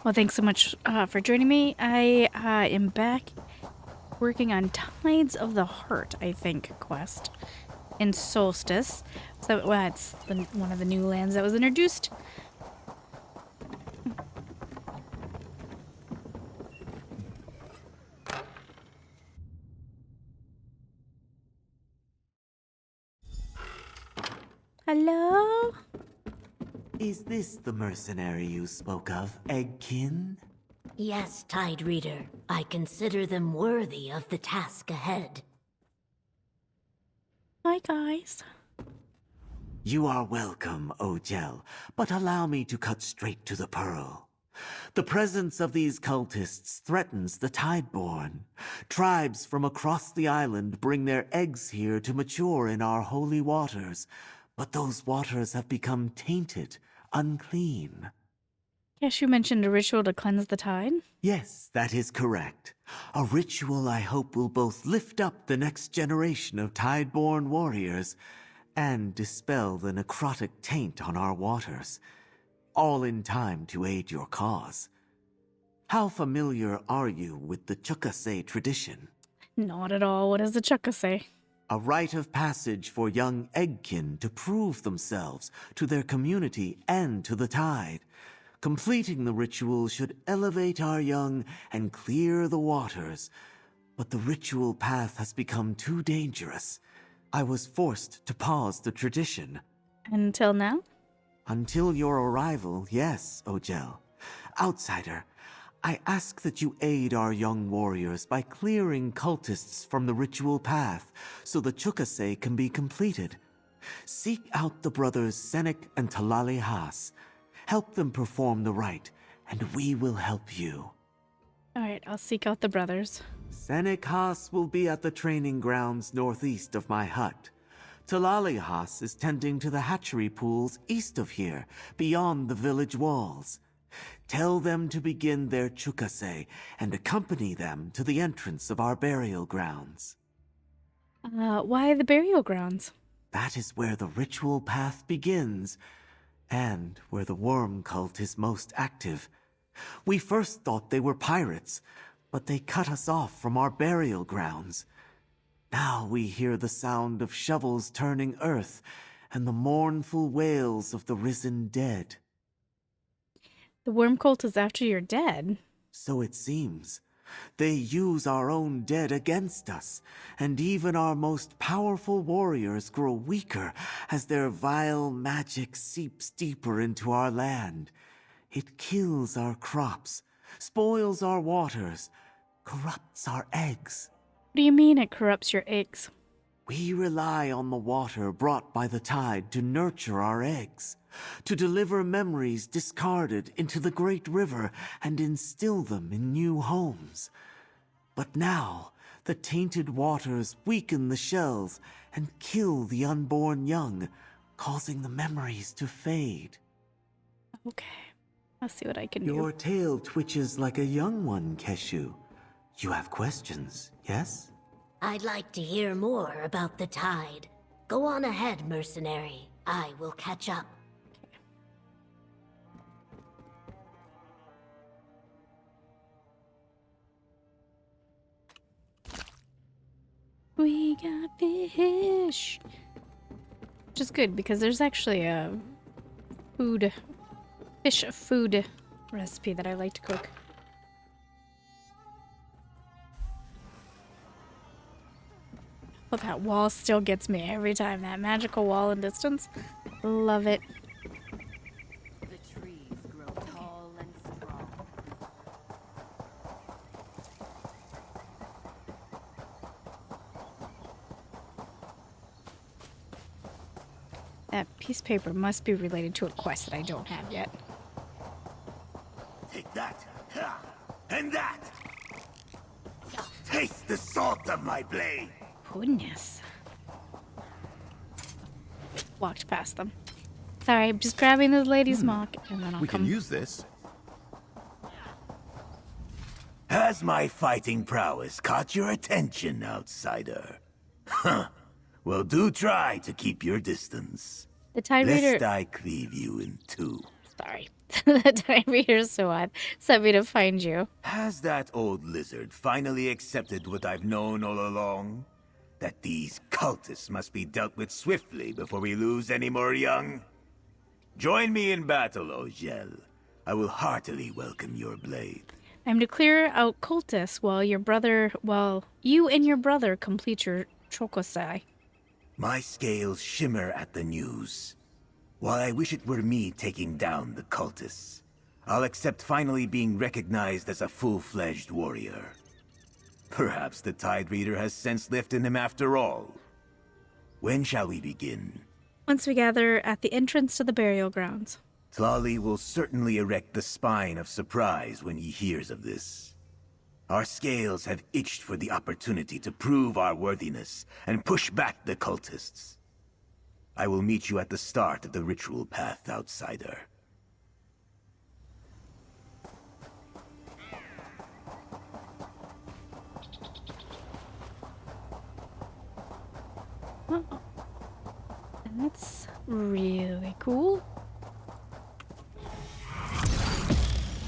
Well, thanks so much for joining me. I am back working on Tides of the Heart, I think, quest in Solstice. So, well, it's one of the new lands that was introduced. Hello? Is this the mercenary you spoke of, Eggkin? Yes, Tide Reader. I consider them worthy of the task ahead. Hi, guys. You are welcome, Ogel, but allow me to cut straight to the pearl. The presence of these cultists threatens the Tideborn. Tribes from across the island bring their eggs here to mature in our holy waters, but those waters have become tainted, unclean. Yes, you mentioned a ritual to cleanse the tide? Yes, that is correct. A ritual I hope will both lift up the next generation of Tideborn warriors and dispel the necrotic taint on our waters, all in time to aid your cause. How familiar are you with the Chukase tradition? Not at all. What does the Chukka say? A rite of passage for young Eggkin to prove themselves to their community and to the tide. Completing the ritual should elevate our young and clear the waters, but the ritual path has become too dangerous. I was forced to pause the tradition. Until now? Until your arrival, yes, Ogel. Outsider, I ask that you aid our young warriors by clearing cultists from the ritual path so the Chukase can be completed. Seek out the brothers Senek and Talali Haas. Help them perform the rite, and we will help you. Alright, I'll seek out the brothers. Senek Haas will be at the training grounds northeast of my hut. Talali Haas is tending to the hatchery pools east of here, beyond the village walls. Tell them to begin their Chukase and accompany them to the entrance of our burial grounds. Why the burial grounds? That is where the ritual path begins, and where the worm cult is most active. We first thought they were pirates, but they cut us off from our burial grounds. Now we hear the sound of shovels turning earth and the mournful wails of the risen dead. The worm cult is after you're dead. So it seems. They use our own dead against us, and even our most powerful warriors grow weaker as their vile magic seeps deeper into our land. It kills our crops, spoils our waters, corrupts our eggs. What do you mean it corrupts your eggs? We rely on the water brought by the tide to nurture our eggs, to deliver memories discarded into the great river and instill them in new homes. But now, the tainted waters weaken the shells and kill the unborn young, causing the memories to fade. Okay, I'll see what I can do. Your tail twitches like a young one, Keshu. You have questions, yes? I'd like to hear more about the tide. Go on ahead, mercenary. I will catch up. We got fish. Which is good because there's actually a fish food recipe that I like to cook. But that wall still gets me every time. That magical wall in distance. Love it. The trees grow tall and strong. That piece of paper must be related to a quest that I don't have yet. Take that, and that. Taste the salt of my blade. Goodness. Walked past them. Sorry, I'm just grabbing this lady's mock, and then I'll We come. can use this. Has my fighting prowess caught your attention, outsider? Huh. Well, do try to keep your distance. The Tide Reader. Lest I cleave you in two. Sorry. The Time Reader Suat sent me to find you. Has that old lizard finally accepted what I've known all along? That these cultists must be dealt with swiftly before we lose any more young? Join me in battle, O Gel. I will heartily welcome your blade. I'm to clear out cultists while you and your brother complete your chokosai. My scales shimmer at the news. While I wish it were me taking down the cultists, I'll accept finally being recognized as a full-fledged warrior. Perhaps the Tide Reader has sense left in him after all. When shall we begin? Once we gather at the entrance to the burial grounds. Tlali will certainly erect the spine of surprise when he hears of this. Our scales have itched for the opportunity to prove our worthiness and push back the cultists. I will meet you at the start of the ritual path, outsider. Oh. That's really cool.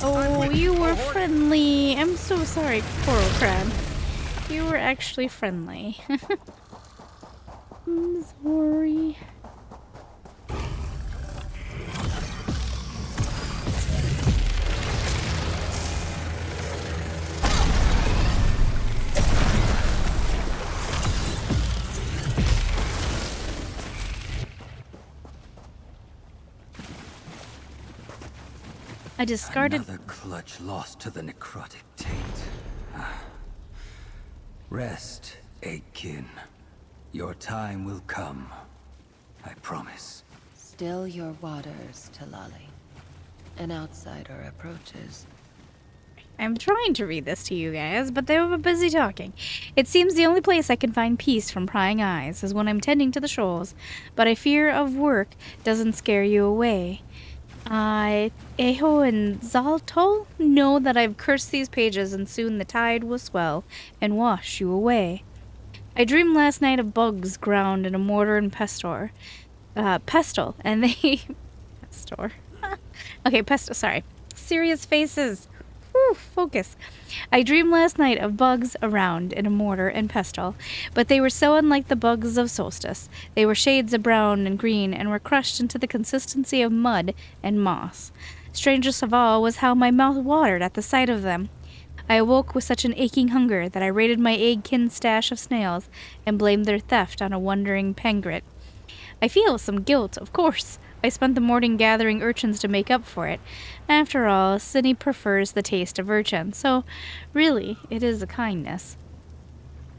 Oh, you were friendly. I'm so sorry, Coral Crab. You were actually friendly. I'm sorry. I discarded. Another clutch lost to the necrotic taint. Rest, Aitkin. Your time will come. I promise. Still your waters, Talali. An outsider approaches. I'm trying to read this to you guys, but they were busy talking. It seems the only place I can find peace from prying eyes is when I'm tending to the shoals, but I fear of work doesn't scare you away. Eho and Zaltol know that I've cursed these pages and soon the tide will swell and wash you away. I dreamed last night of bugs ground in a mortar and pestle, and they... pestle. Okay, pestle, sorry. Serious faces. Whew, focus. I dreamed last night of bugs around in a mortar and pestle, but they were so unlike the bugs of Solstice. They were shades of brown and green and were crushed into the consistency of mud and moss. Strangest of all was how my mouth watered at the sight of them. I awoke with such an aching hunger that I raided my egg-kin stash of snails and blamed their theft on a wandering pengrit. I feel some guilt, of course. I spent the morning gathering urchins to make up for it. After all, Cindy prefers the taste of urchin, so really, it is a kindness.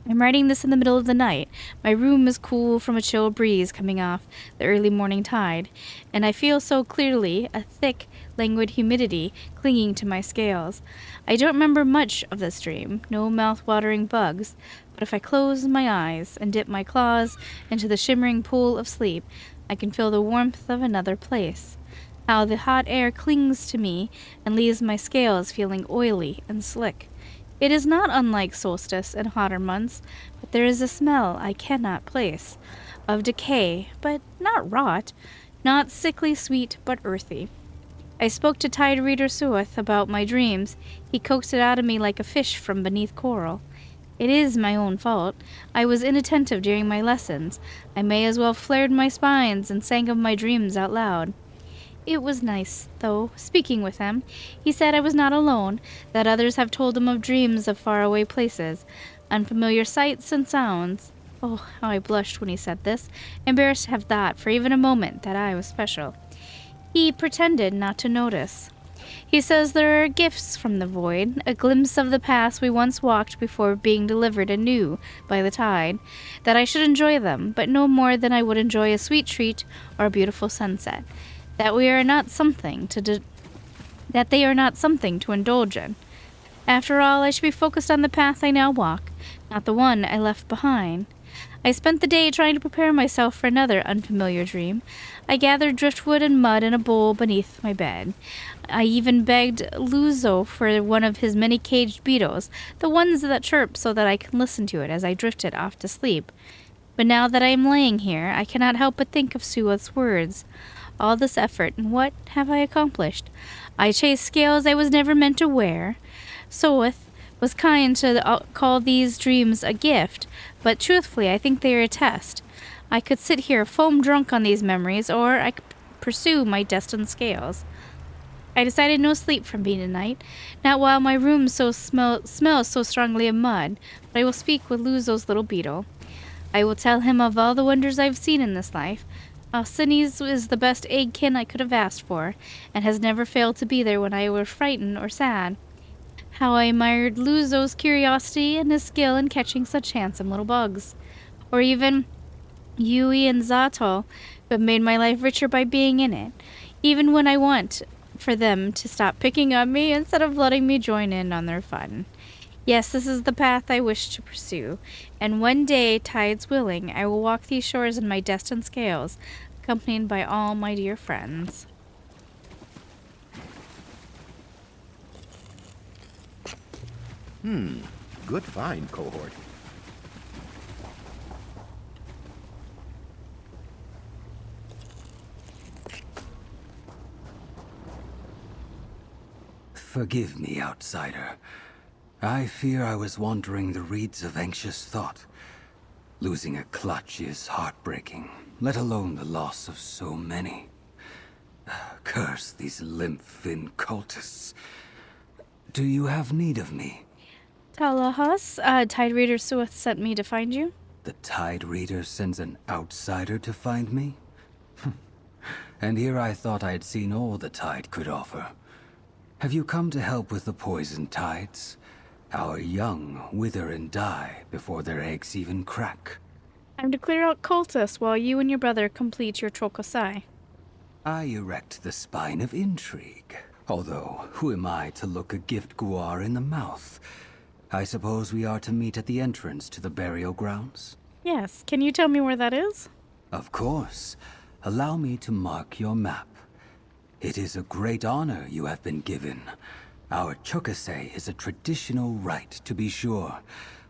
I'm writing this in the middle of the night. My room is cool from a chill breeze coming off the early morning tide, and I feel so clearly a thick, languid humidity clinging to my scales. I don't remember much of this dream, no mouth-watering bugs, but if I close my eyes and dip my claws into the shimmering pool of sleep, I can feel the warmth of another place. How the hot air clings to me and leaves my scales feeling oily and slick. It is not unlike solstice and hotter months, but there is a smell I cannot place, of decay, but not rot, not sickly sweet, but earthy. I spoke to Tide Reader Suath about my dreams. He coaxed it out of me like a fish from beneath coral. It is my own fault. I was inattentive during my lessons. I may as well flared my spines and sang of my dreams out loud. It was nice, though, speaking with him. He said I was not alone, that others have told him of dreams of faraway places, unfamiliar sights and sounds. Oh, how I blushed when he said this, embarrassed to have thought for even a moment that I was special. He pretended not to notice. He says there are gifts from the void, a glimpse of the paths we once walked before being delivered anew by the tide, that I should enjoy them, but no more than I would enjoy a sweet treat or a beautiful sunset, that they are not something to indulge in. After all, I should be focused on the path I now walk, not the one I left behind. I spent the day trying to prepare myself for another unfamiliar dream. I gathered driftwood and mud in a bowl beneath my bed. I even begged Luzo for one of his many caged beetles, the ones that chirp so that I can listen to it as I drifted off to sleep. But now that I am laying here, I cannot help but think of Suath's words. All this effort, and what have I accomplished? I chased scales I was never meant to wear. Soeth was kind to call these dreams a gift, but truthfully, I think they are a test. I could sit here foam drunk on these memories, or I could pursue my destined scales. I decided no sleep from me tonight, not while my room smells so strongly of mud, but I will speak with Luzo's little beetle. I will tell him of all the wonders I've seen in this life. Alcinnes is the best eggkin I could have asked for, and has never failed to be there when I was frightened or sad. How I admired Luzo's curiosity and his skill in catching such handsome little bugs. Or even Yui and Zato, who have made my life richer by being in it, even when I want for them to stop picking on me instead of letting me join in on their fun. Yes, this is the path I wish to pursue, and one day, tides willing, I will walk these shores in my destined scales, accompanied by all my dear friends. Good find, cohort. Forgive me, outsider. I fear I was wandering the reeds of anxious thought. Losing a clutch is heartbreaking, let alone the loss of so many. Curse these limp-fin cultists. Do you have need of me? Talahas, Tide Reader Sueth sent me to find you. The Tide Reader sends an outsider to find me? And here I thought I'd seen all the Tide could offer. Have you come to help with the poison tides? Our young wither and die before their eggs even crack. I'm to clear out cultists while you and your brother complete your Trokosai. I erect the spine of intrigue. Although, who am I to look a gift guar in the mouth? I suppose we are to meet at the entrance to the burial grounds? Yes, can you tell me where that is? Of course. Allow me to mark your map. It is a great honor you have been given. Our chukase is a traditional rite, to be sure,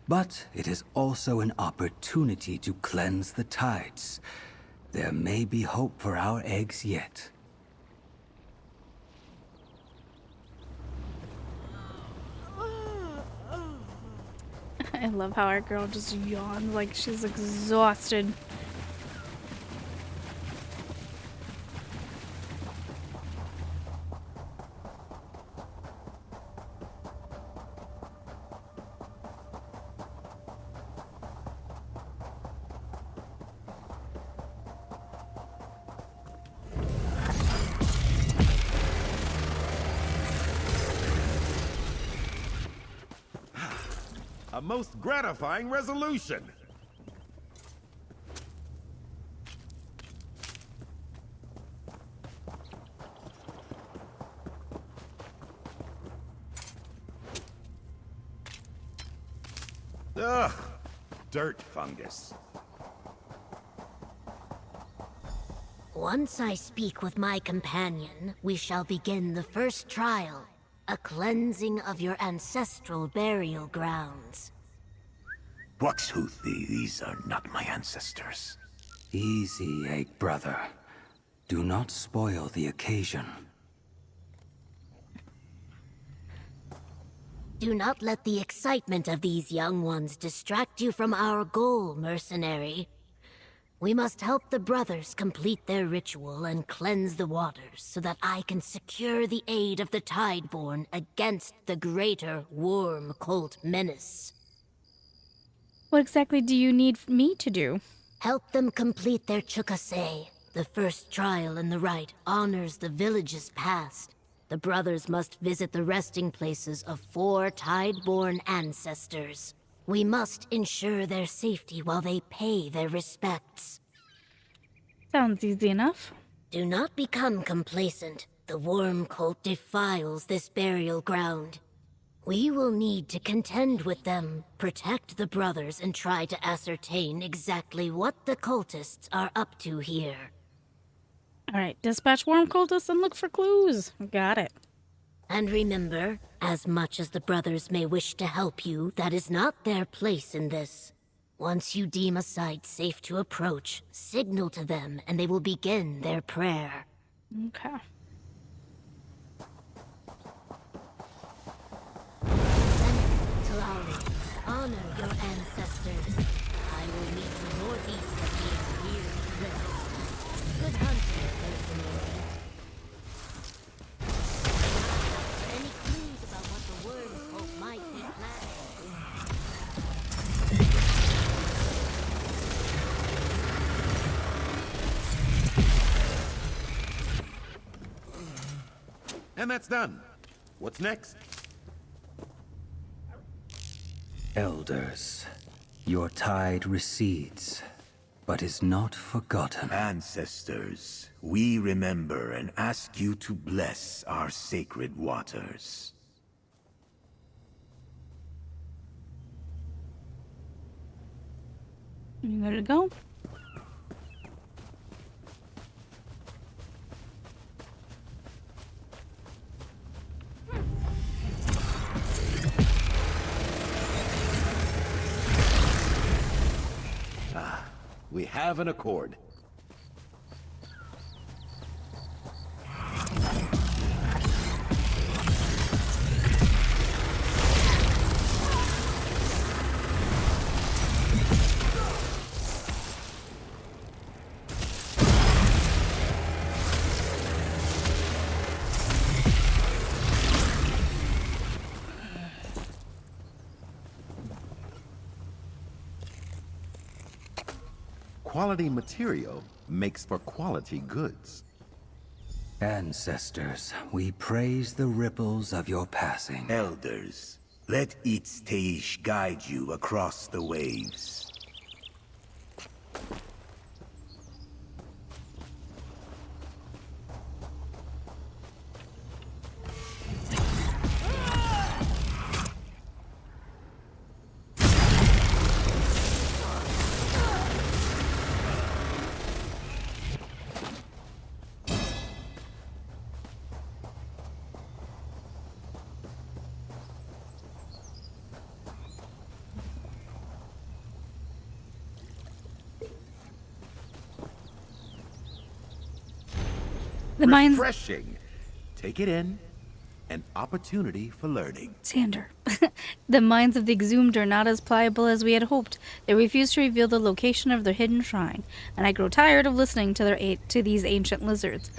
but it is also an opportunity to cleanse the tides. There may be hope for our eggs yet. I love how our girl just yawns like she's exhausted. A most gratifying resolution. Ugh, dirt fungus. Once I speak with my companion, we shall begin the first trial. A cleansing of your ancestral burial grounds. Waxhoothi, these are not my ancestors. Easy, egg brother. Do not spoil the occasion. Do not let the excitement of these young ones distract you from our goal, mercenary. We must help the brothers complete their ritual and cleanse the waters so that I can secure the aid of the Tideborn against the greater worm cult menace. What exactly do you need me to do? Help them complete their chukase. The first trial in the rite honors the village's past. The brothers must visit the resting places of 4 Tideborn ancestors. We must ensure their safety while they pay their respects. Sounds easy enough. Do not become complacent. The worm cult defiles this burial ground. We will need to contend with them, protect the brothers, and try to ascertain exactly what the cultists are up to here. Alright, dispatch worm cultists and look for clues. Got it. And remember, as much as the brothers may wish to help you, that is not their place in this. Once you deem a site safe to approach, signal to them and they will begin their prayer. Okay. Honor your ancestors. I will meet you northeast of the Imperial River. Good hunting, mercenary. Any clues about what the worms hope might be planning? And that's done. What's next? Elders, your tide recedes, but is not forgotten. Ancestors, we remember and ask you to bless our sacred waters. You ready to go? We have an accord. Quality material makes for quality goods. Ancestors, we praise the ripples of your passing. Elders, let Itzteish guide you across the waves. The mines. Refreshing. Take it in. An opportunity for learning. Sander. The minds of the exhumed are not as pliable as we had hoped. They refuse to reveal the location of their hidden shrine, and I grow tired of listening to these ancient lizards.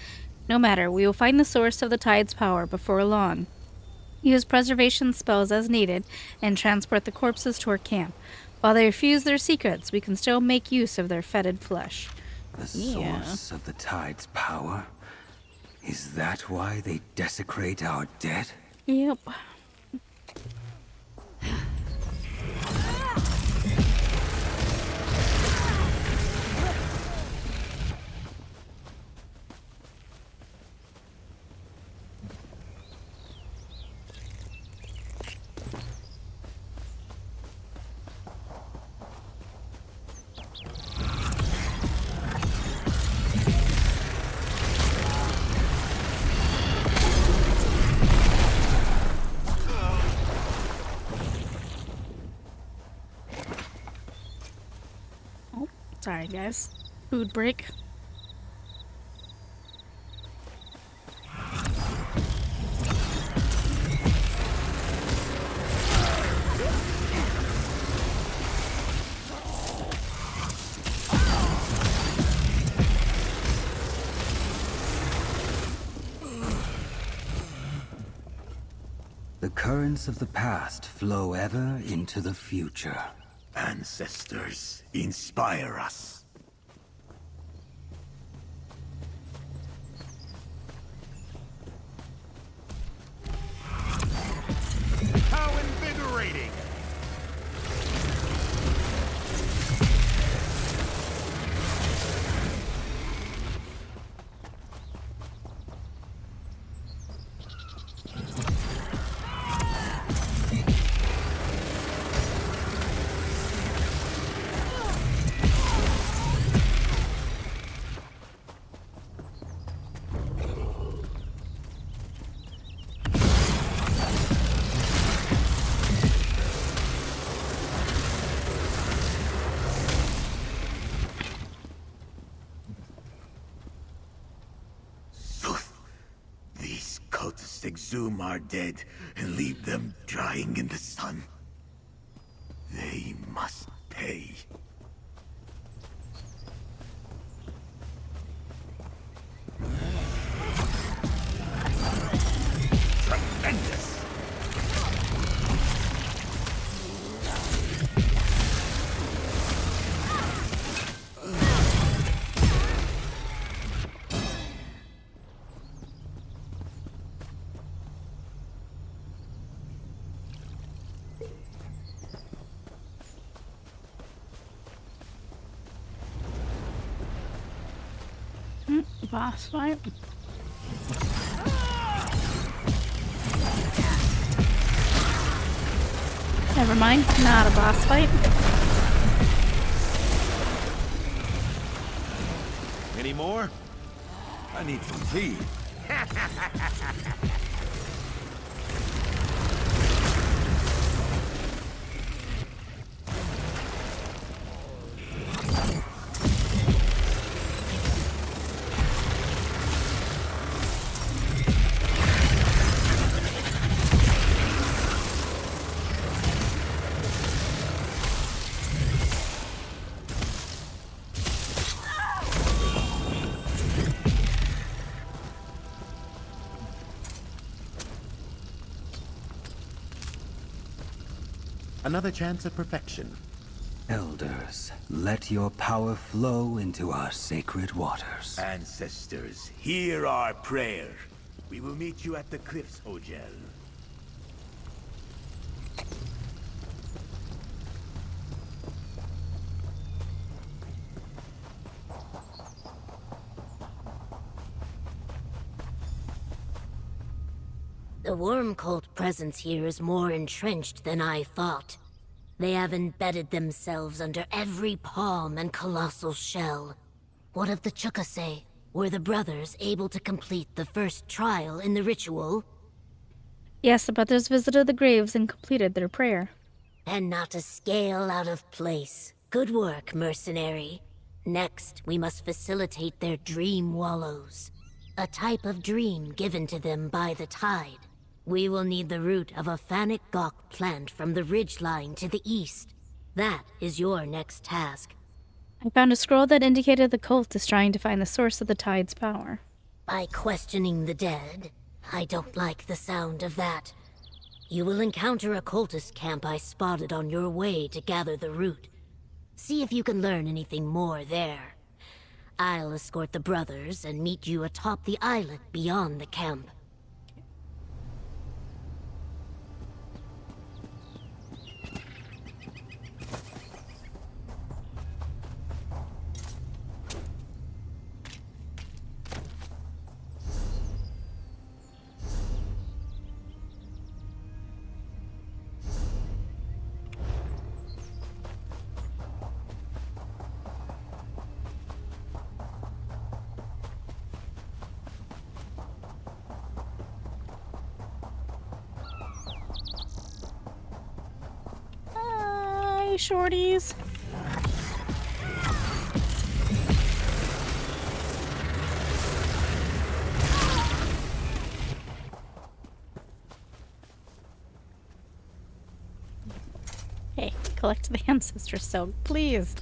No matter, we will find the source of the tide's power before long. Use preservation spells as needed, and transport the corpses to our camp. While they refuse their secrets, we can still make use of their fetid flesh. The source of the tide's power? Is that why they desecrate our dead? Yep. Sorry, guys. Food break. The currents of the past flow ever into the future. Ancestors, inspire us. How invigorating! consume our dead and leave them drying in the sun. They must pay. Tremendous! Boss fight. Never mind, not a boss fight. Any more? I need some tea. Another chance at perfection. Elders, let your power flow into our sacred waters. Ancestors, hear our prayer. We will meet you at the cliffs, Ogel. The worm cult presence here is more entrenched than I thought. They have embedded themselves under every palm and colossal shell. What of the Chukase? Were the brothers able to complete the first trial in the ritual? Yes, the brothers visited the graves and completed their prayer. And not a scale out of place. Good work, mercenary. Next, we must facilitate their dream wallows. A type of dream given to them by the tide. We will need the root of a Fanic Gawk plant from the ridgeline to the east. That is your next task. I found a scroll that indicated the cult is trying to find the source of the tide's power. By questioning the dead? I don't like the sound of that. You will encounter a cultist camp I spotted on your way to gather the root. See if you can learn anything more there. I'll escort the brothers and meet you atop the islet beyond the camp. Hi, shorties. Hey, collect the ancestor stone, please.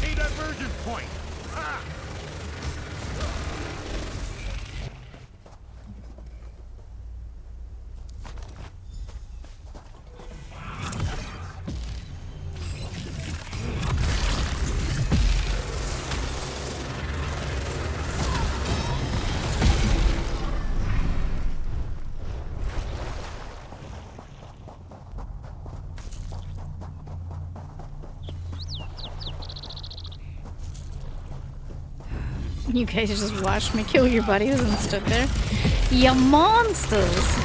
A divergence point! Ah! You guys just watched me kill your buddies and stood there. You monsters!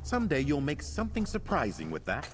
Someday you'll make something surprising with that.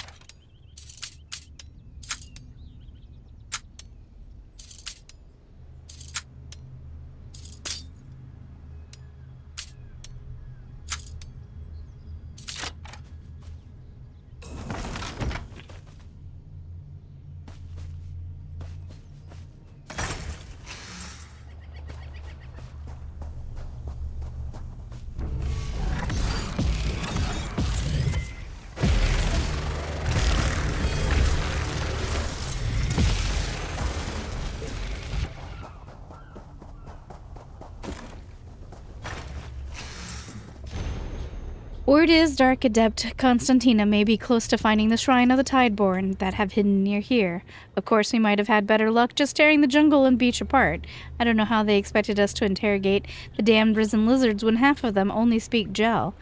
Word is Dark Adept Constantina may be close to finding the Shrine of the Tideborn that have hidden near here. Of course, we might have had better luck just tearing the jungle and beach apart. I don't know how they expected us to interrogate the damned risen lizards when half of them only speak Gel.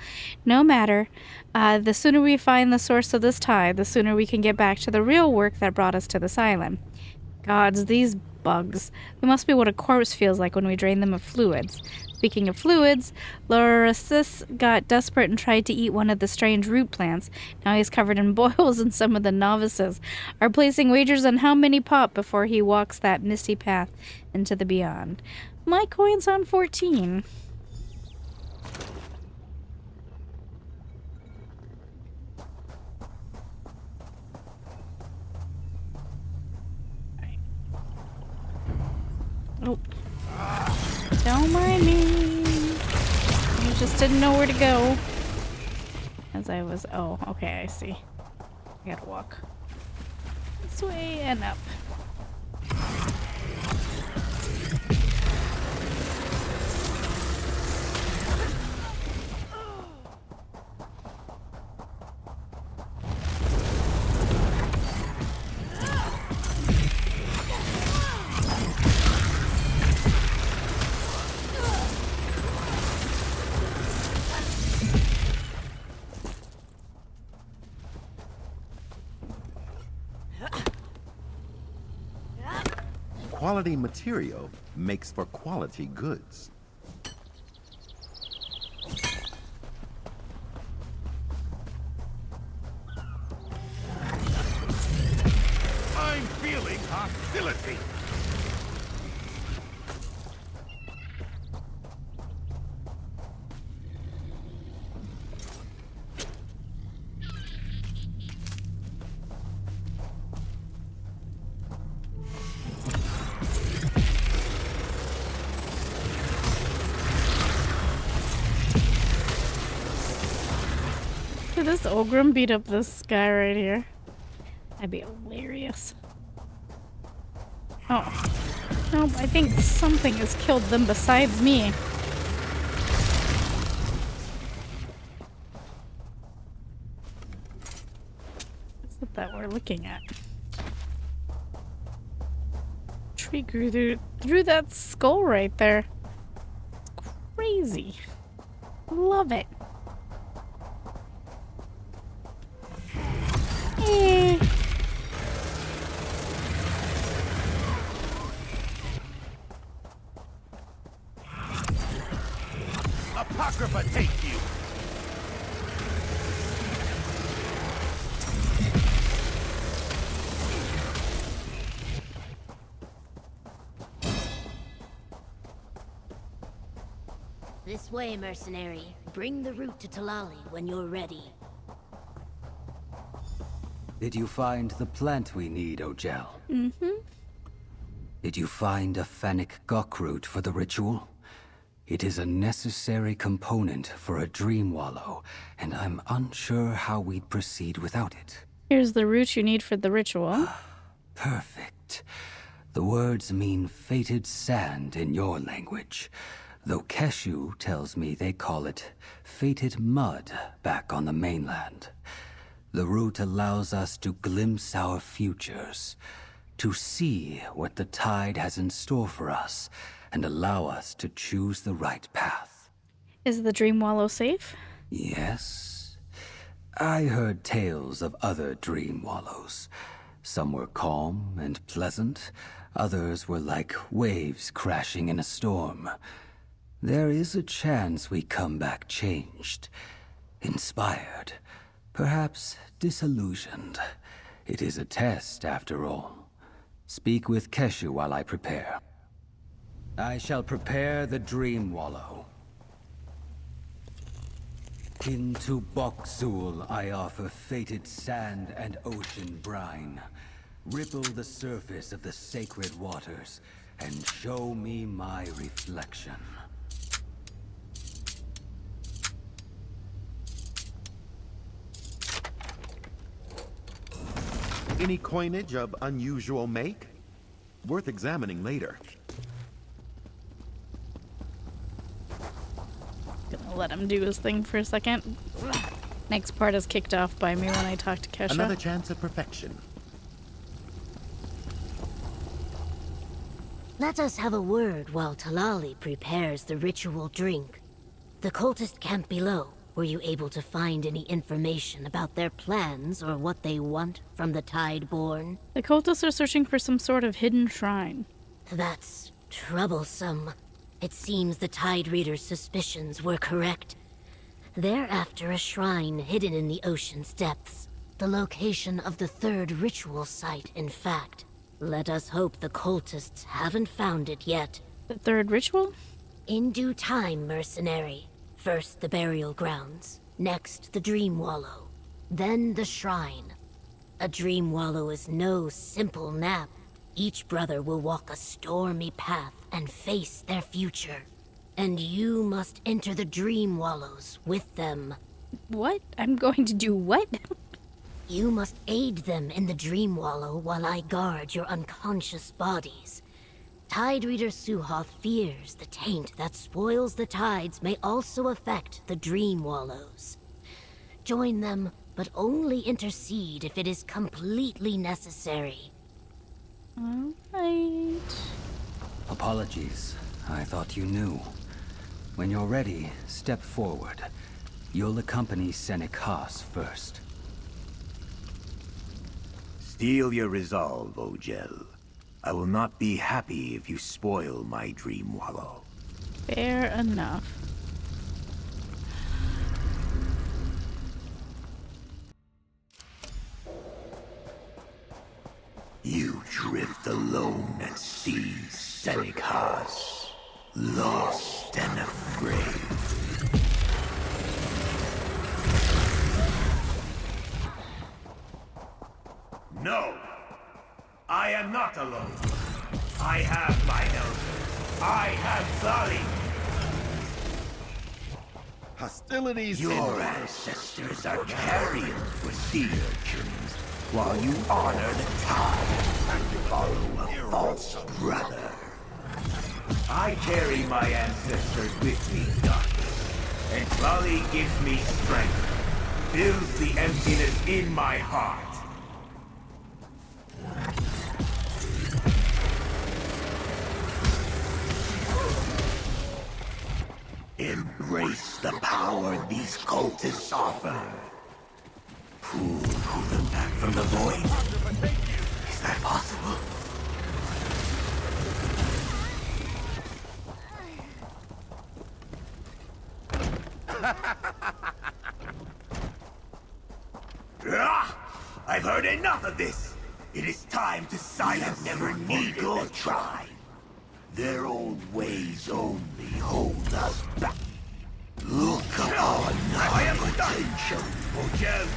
No matter. The sooner we find the source of this tide, the sooner we can get back to the real work that brought us to this island. Gods, these bugs. They must be what a corpse feels like when we drain them of fluids. Speaking of fluids, Lorasis got desperate and tried to eat one of the strange root plants. Now he's covered in boils, and some of the novices are placing wagers on how many pop before he walks that misty path into the beyond. My coin's on 14. Oh. Don't mind me. I just didn't know where to go. As I was... Oh, okay, I see. I gotta walk this way and up. Quality material makes for quality goods. I'm feeling hostility. Could this Ogrim beat up this guy right here? That'd be hilarious. Oh. Nope, I think something has killed them besides me. What's it that we're looking at? Tree grew through that skull right there. It's crazy. Love it. Apocrypha take you. This way, mercenary. Bring the route to Talali when you're ready. Did you find the plant we need, Ogel? Mm-hmm. Did you find a Fennec Gok root for the ritual? It is a necessary component for a dream wallow, and I'm unsure how we'd proceed without it. Here's the root you need for the ritual. Perfect. The words mean fated sand in your language, though Keshu tells me they call it fated mud back on the mainland. The root allows us to glimpse our futures, to see what the tide has in store for us, and allow us to choose the right path. Is the dream wallow safe? Yes. I heard tales of other dream wallows. Some were calm and pleasant, others were like waves crashing in a storm. There is a chance we come back changed, inspired, perhaps disillusioned. It is a test, after all. Speak with Keshu while I prepare. I shall prepare the dream wallow. Into Bokzul I offer fated sand and ocean brine. Ripple the surface of the sacred waters, and show me my reflection. Any coinage of unusual make? Worth examining later. Gonna I'll let him do his thing for a second. Next part is kicked off by me when I talk to Kesha. Another chance of perfection. Let us have a word while Talali prepares the ritual drink. The cultist camp below, were you able to find any information about their plans or what they want from the Tideborn? The cultists are searching for some sort of hidden shrine. That's troublesome. It seems the Tide Reader's suspicions were correct. They're after a shrine hidden in the ocean's depths. The location of the third ritual site, in fact. Let us hope the cultists haven't found it yet. The third ritual? In due time, mercenary. First the burial grounds, next the Dream Wallow, then the shrine. A Dream Wallow is no simple nap. Each brother will walk a stormy path and face their future. And you must enter the Dream Wallows with them. What? I'm going to do what? You must aid them in the Dream Wallow while I guard your unconscious bodies. Tide Reader Suhoth fears the taint that spoils the tides may also affect the Dream Wallows. Join them, but only intercede if it is completely necessary. Alright. Apologies. I thought you knew. When you're ready, step forward. You'll accompany Senek Haas first. Steel your resolve, Ogel. I will not be happy if you spoil my Dream Wallow. Fair enough. You drift alone at sea, Senek Haas, lost and afraid. No! I am not alone. I have my help. I have Zali. Hostilities. Your ancestors are carrion for sea urchins, while you honor the tide and follow a false brother. I carry my ancestors with me, darkness, and Zali gives me strength, fills the emptiness in my heart. Embrace the power these cultists offer. Pull them back from the void? Is that possible? I've heard enough of this. It is time to silence never needed to try. Their old ways only hold us back. Look upon our potential.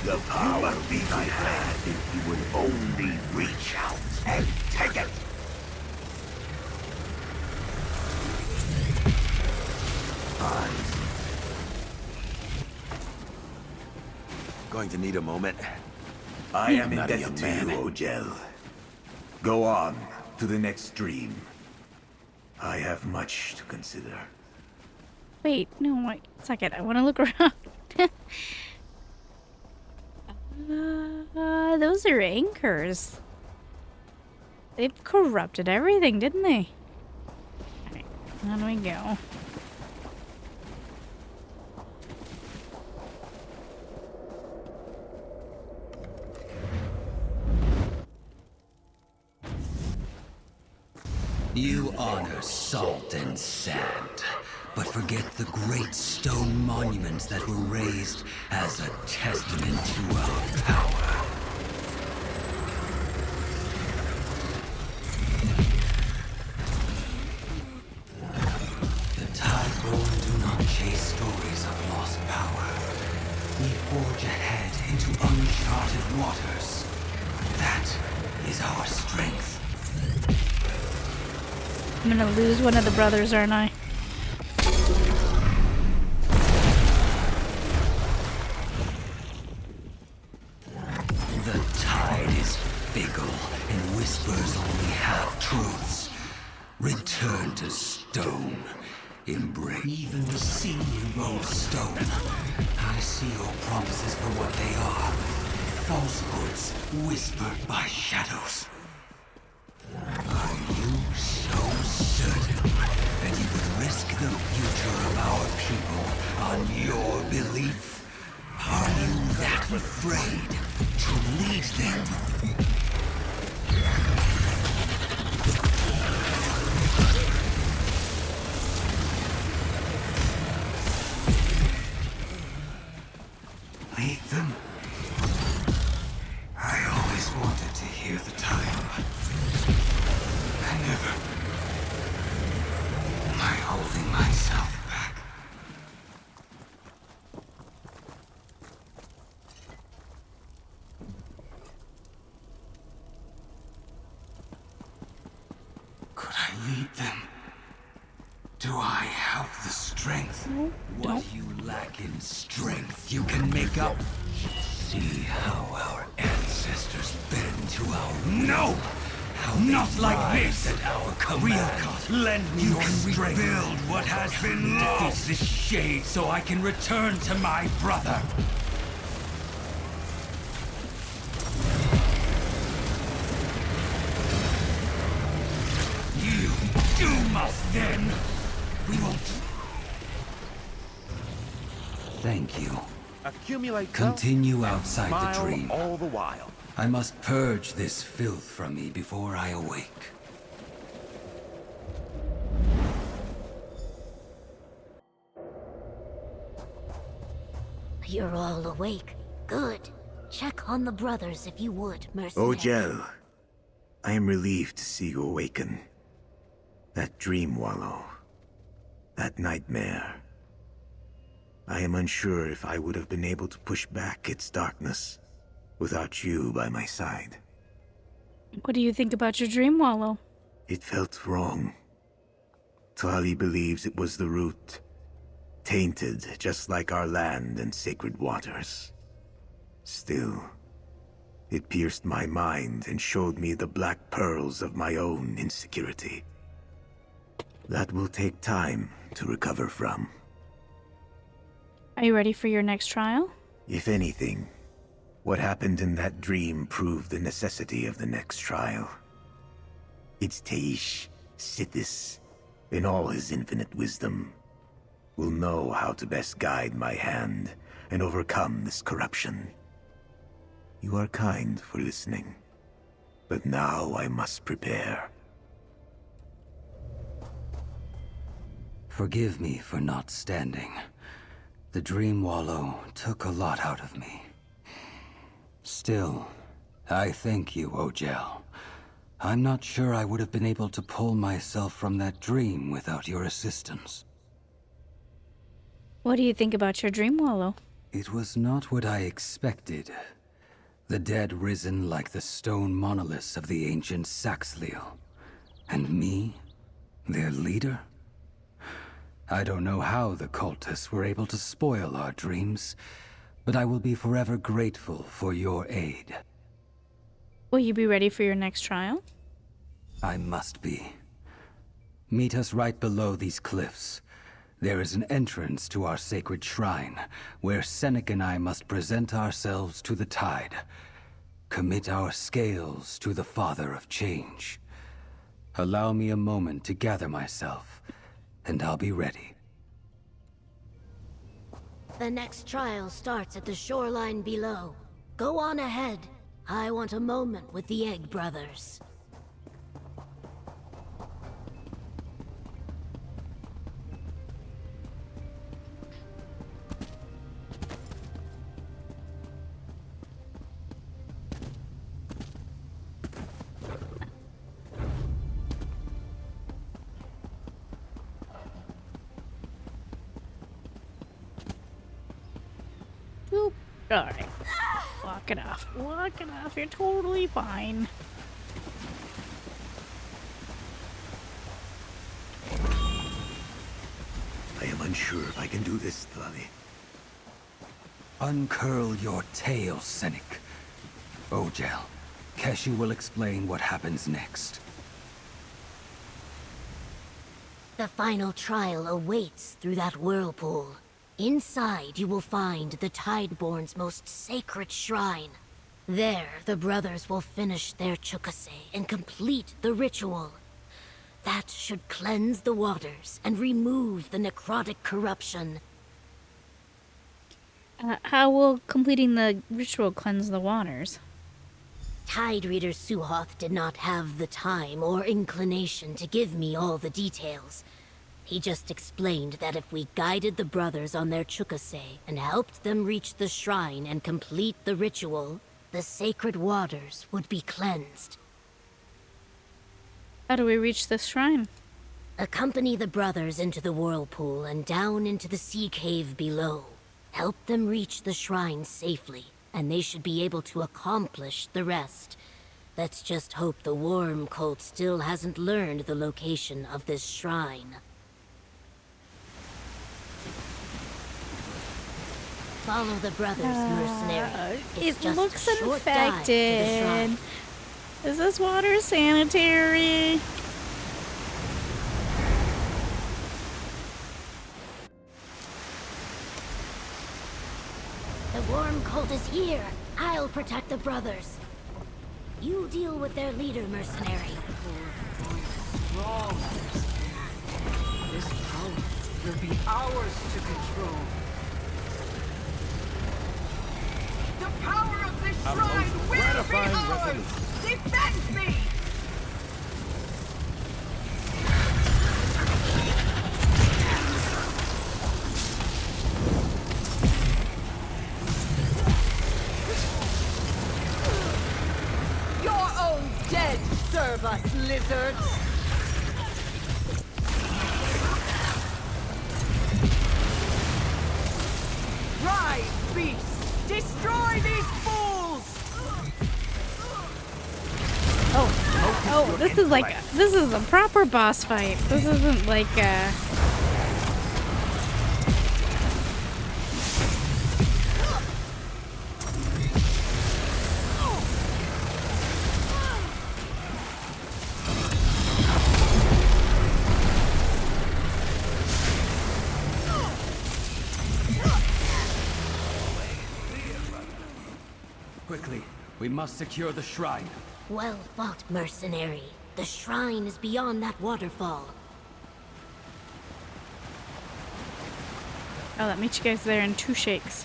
The power be I had if you would only reach out and take it. Going to need a moment. I am indebted to you, Ogel. Go on to the next stream. I have much to consider. Wait, no, wait a second. I want to look around. Those are anchors. They've corrupted everything, didn't they? Alright, how do we go? You honor salt and sand, but forget the great stone monuments that were raised as a testament to our power. The Tideborn do not chase stories of lost power. We forge ahead into uncharted waters. That is our strength. I'm gonna lose one of the brothers, aren't I? The tide is fickle and whispers only half-truths. Return to stone, embrace. Even the sea rolls stone. I see your promises for what they are. Falsehoods whispered by shadows. Are you so certain that you would risk the future of our people on your belief? Are you that afraid to lead them? Lead them? I always wanted to hear the time. I never. Am I holding myself back? Could I lead them? Do I have the strength? What you lack in strength, you can make up. See how our ancestors bend to our no. How not like this at our command. Lend me your strength. Rebuild what has been lost. Defeat this shade so I can return to my brother. You doom us then. We won't. Thank you. Accumulate. Continue wealth, and outside the smile dream. all the while. I must purge this filth from me before I awake. You're all awake. Good. Check on the brothers if you would, mercenary. Ojel, I am relieved to see you awaken. That dream wallow. That nightmare. I am unsure if I would have been able to push back its darkness without you by my side. What do you think about your dream wallow? It felt wrong. Tali believes it was the root. Tainted, just like our land and sacred waters. Still, it pierced my mind and showed me the black pearls of my own insecurity. That will take time to recover from. Are you ready for your next trial? If anything, what happened in that dream proved the necessity of the next trial. It's Teish, Sithis, in all his infinite wisdom, will know how to best guide my hand and overcome this corruption. You are kind for listening, but now I must prepare. Forgive me for not standing. The dream wallow took a lot out of me. Still, I thank you, Ojel. I'm not sure I would have been able to pull myself from that dream without your assistance. What do you think about your dream wallow? It was not what I expected. The dead risen like the stone monoliths of the ancient Saxhleel. And me, their leader? I don't know how the cultists were able to spoil our dreams, but I will be forever grateful for your aid. Will you be ready for your next trial? I must be. Meet us right below these cliffs. There is an entrance to our sacred shrine, where Senek and I must present ourselves to the tide. Commit our scales to the Father of Change. Allow me a moment to gather myself, and I'll be ready. The next trial starts at the shoreline below. Go on ahead. I want a moment with the Egg Brothers. Boop. Alright. Walk it off. Walk it off. You're totally fine. I am unsure if I can do this, Tali. Uncurl your tail, Senek. Ojel, Keshi will explain what happens next. The final trial awaits through that whirlpool. Inside, you will find the Tideborn's most sacred shrine. There, the brothers will finish their chukase and complete the ritual. That should cleanse the waters and remove the necrotic corruption. How will completing the ritual cleanse the waters? Tide Reader Suhoth did not have the time or inclination to give me all the details. He just explained that if we guided the brothers on their chukase and helped them reach the shrine and complete the ritual, the sacred waters would be cleansed. How do we reach the shrine? Accompany the brothers into the whirlpool and down into the sea cave below. Help them reach the shrine safely, and they should be able to accomplish the rest. Let's just hope the Worm Cult still hasn't learned the location of this shrine. Follow the brothers, mercenary. It's It just looks a short dive to the shrine. infected. Is this water sanitary? The Worm Cult is here. I'll protect the brothers. You deal with their leader, mercenary. Strong. This power will be ours to control. The power of this shrine will be gratifying ours! resolution. Defend me! Your own dead serve us, lizards! Rise, beasts! Destroy these fools! Oh, this is a proper boss fight. This isn't like Quickly, we must secure the shrine. Well fought, mercenary. The shrine is beyond that waterfall. Oh, that meets you guys there in 2 shakes.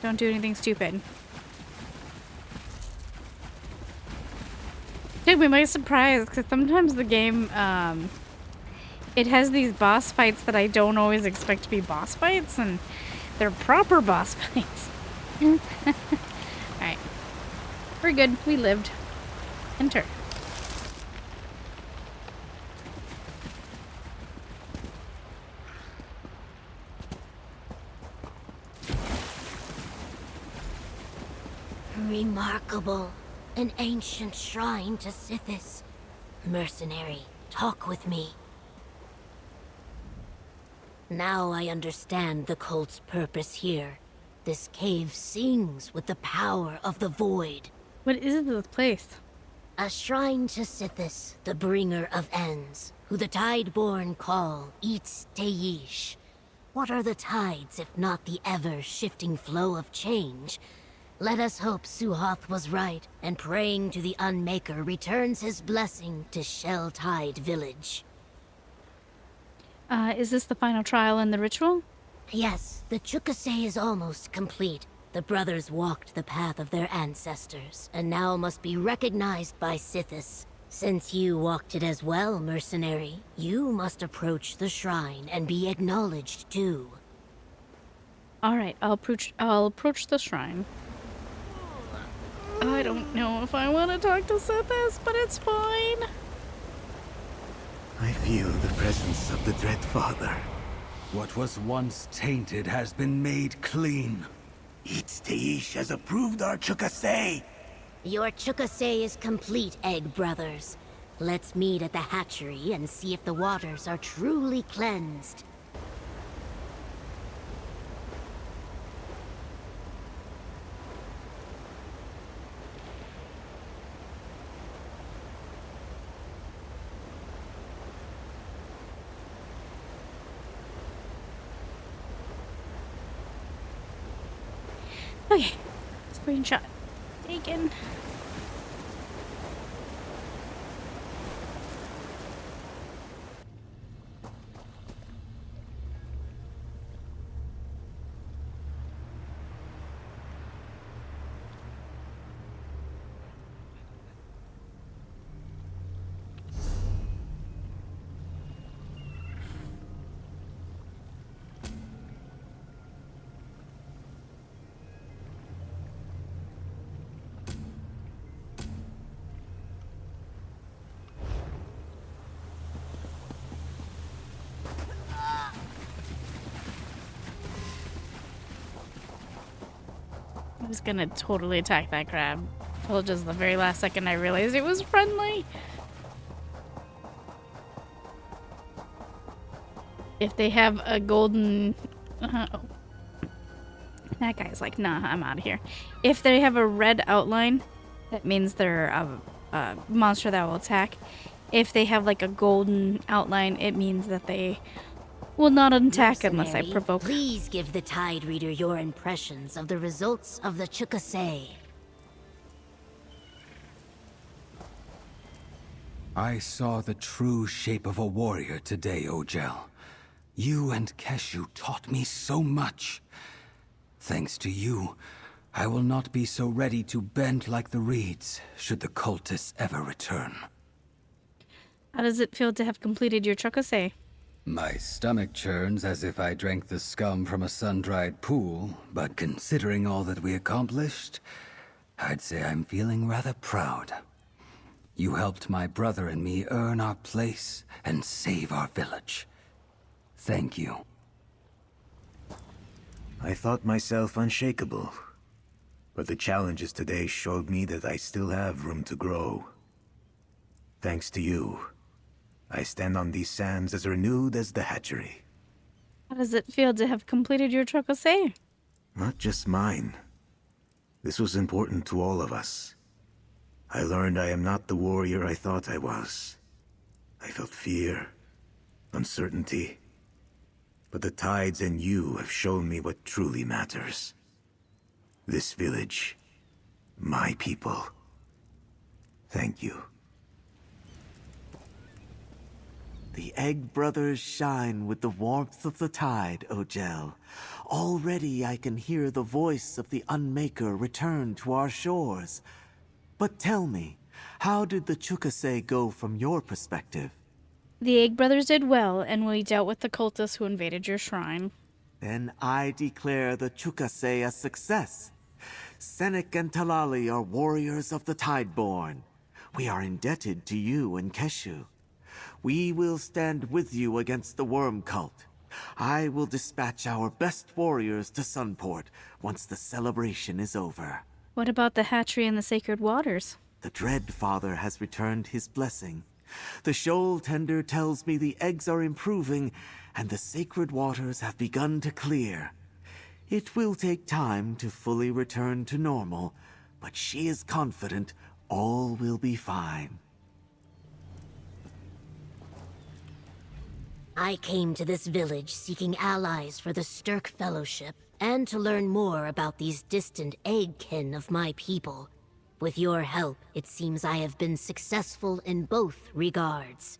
Don't do anything stupid. Took me by surprise, because sometimes the game, it has these boss fights that I don't always expect to be boss fights, and they're proper boss fights. Alright. We're good. We lived. Enter. Remarkable. An ancient shrine to Sithis. Mercenary, talk with me. Now I understand the cult's purpose here. This cave sings with the power of the void. What is this place? A shrine to Sithis, the bringer of ends, who the Tideborn call Eats Teish. What are the tides if not the ever-shifting flow of change? Let us hope Suhoth was right, and praying to the Unmaker returns his blessing to Shell-Tide Village. Is this the final trial in the ritual? Yes, the Chukase is almost complete. The brothers walked the path of their ancestors, and now must be recognized by Sithis. Since you walked it as well, mercenary, you must approach the shrine and be acknowledged too. Alright, I'll approach the shrine. I don't know if I want to talk to Sithis, but it's fine. I feel the presence of the Dread Father. What was once tainted has been made clean. Eats Teish has approved our Chukase. Your Chukase is complete, Egg Brothers. Let's meet at the hatchery and see if the waters are truly cleansed. Okay. Screenshot taken. I was gonna totally attack that crab. Until just the very last second I realized it was friendly. If they have a golden... that guy's like, nah, I'm out of here. If they have a red outline, that means they're a monster that will attack. If they have like a golden outline, it means that they will not attack unless I provoke. Please give the Tide Reader your impressions of the results of the Chukase. I saw the true shape of a warrior today, Ojel. You and Keshu taught me so much. Thanks to you, I will not be so ready to bend like the reeds should the cultists ever return. How does it feel to have completed your Chukase? My stomach churns as if I drank the scum from a sun-dried pool, but considering all that we accomplished, I'd say I'm feeling rather proud. You helped my brother and me earn our place and save our village. Thank you. I thought myself unshakable, but the challenges today showed me that I still have room to grow. Thanks to you, I stand on these sands as renewed as the hatchery. How does it feel to have completed your Chukase? Not just mine. This was important to all of us. I learned I am not the warrior I thought I was. I felt fear, uncertainty. But the tides and you have shown me what truly matters. This village, my people. Thank you. The Egg Brothers shine with the warmth of the tide, Ojel. Already I can hear the voice of the Unmaker return to our shores. But tell me, how did the Chukase go from your perspective? The Egg Brothers did well, and we dealt with the cultists who invaded your shrine. Then I declare the Chukase a success. Senek and Talali are warriors of the Tideborn. We are indebted to you and Keshu. We will stand with you against the Worm Cult. I will dispatch our best warriors to Sunport once the celebration is over. What about the hatchery and the sacred waters? The Dread Father has returned his blessing. The shoal tender tells me the eggs are improving, and the sacred waters have begun to clear. It will take time to fully return to normal, but she is confident all will be fine. I came to this village seeking allies for the Stirk Fellowship, and to learn more about these distant eggkin of my people. With your help, it seems I have been successful in both regards.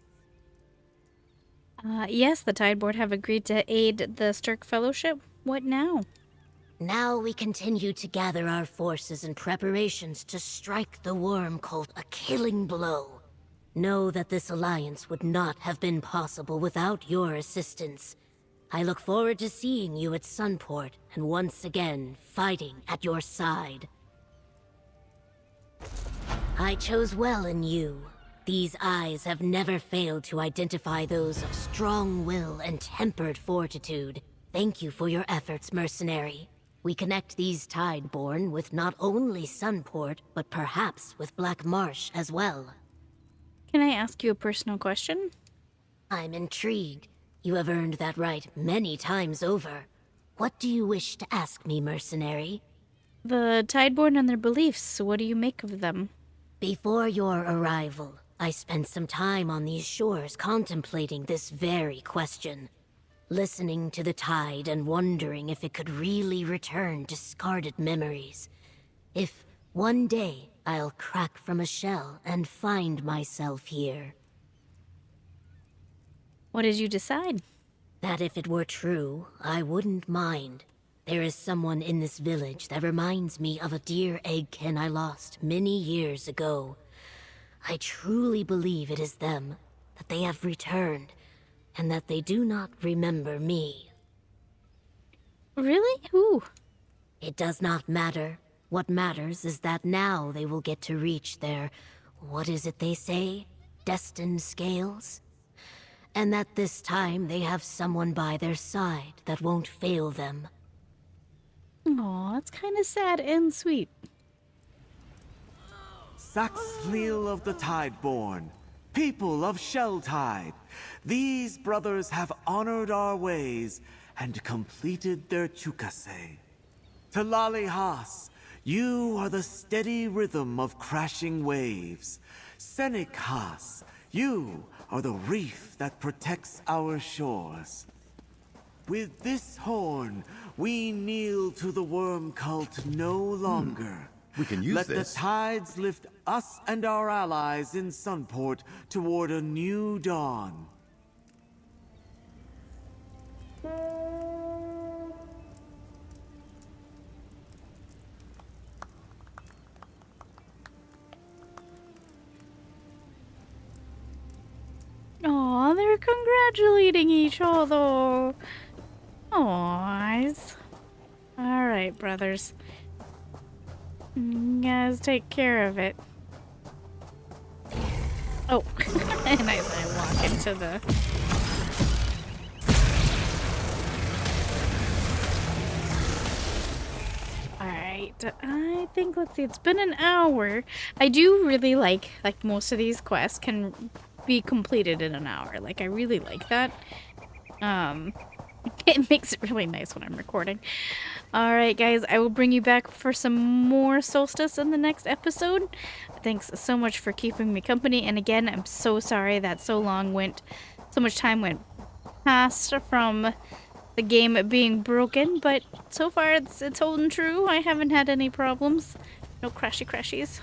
Yes, the Tideboard have agreed to aid the Stirk Fellowship. What now? Now we continue to gather our forces in preparations to strike the Worm Cult a killing blow. Know that this alliance would not have been possible without your assistance. I look forward to seeing you at Sunport, and once again, fighting at your side. I chose well in you. These eyes have never failed to identify those of strong will and tempered fortitude. Thank you for your efforts, mercenary. We connect these Tideborn with not only Sunport, but perhaps with Black Marsh as well. Can I ask you a personal question? I'm intrigued. You have earned that right many times over. What do you wish to ask me, mercenary? The Tideborn and their beliefs, what do you make of them? Before your arrival, I spent some time on these shores contemplating this very question. listening to the tide and wondering if it could really return discarded memories. If one day I'll crack from a shell and find myself here. What did you decide? That if it were true, I wouldn't mind. There is someone in this village that reminds me of a dear eggkin I lost many years ago. I truly believe it is them, that they have returned, and that they do not remember me. Really? Who? It does not matter. What matters is that now they will get to reach their, what is it they say? Destined scales? And that this time they have someone by their side that won't fail them. Aw, that's kind of sad and sweet. Saxhleel of the Tideborn, people of Shelltide, these brothers have honored our ways and completed their chukase. Talali Haas, you are the steady rhythm of crashing waves. Senik Haas, you are the reef that protects our shores. With this horn, we kneel to the worm cult no longer. We can use Let this. the tides lift us and our allies in Sunport toward a new dawn. Aw, they're congratulating each other. Aw. Alright, brothers. You guys take care of it. Oh, and as I walk into the... Alright, I think, let's see, it's been an hour. I do really like most of these quests can be completed in an hour. Like, I really like that. It makes it really nice when I'm recording. Alright guys, I will bring you back for some more Solstice in the next episode. Thanks so much for keeping me company, and again, I'm so sorry that so much time went past from the game being broken, but so far it's holding true. I haven't had any problems. No crashies.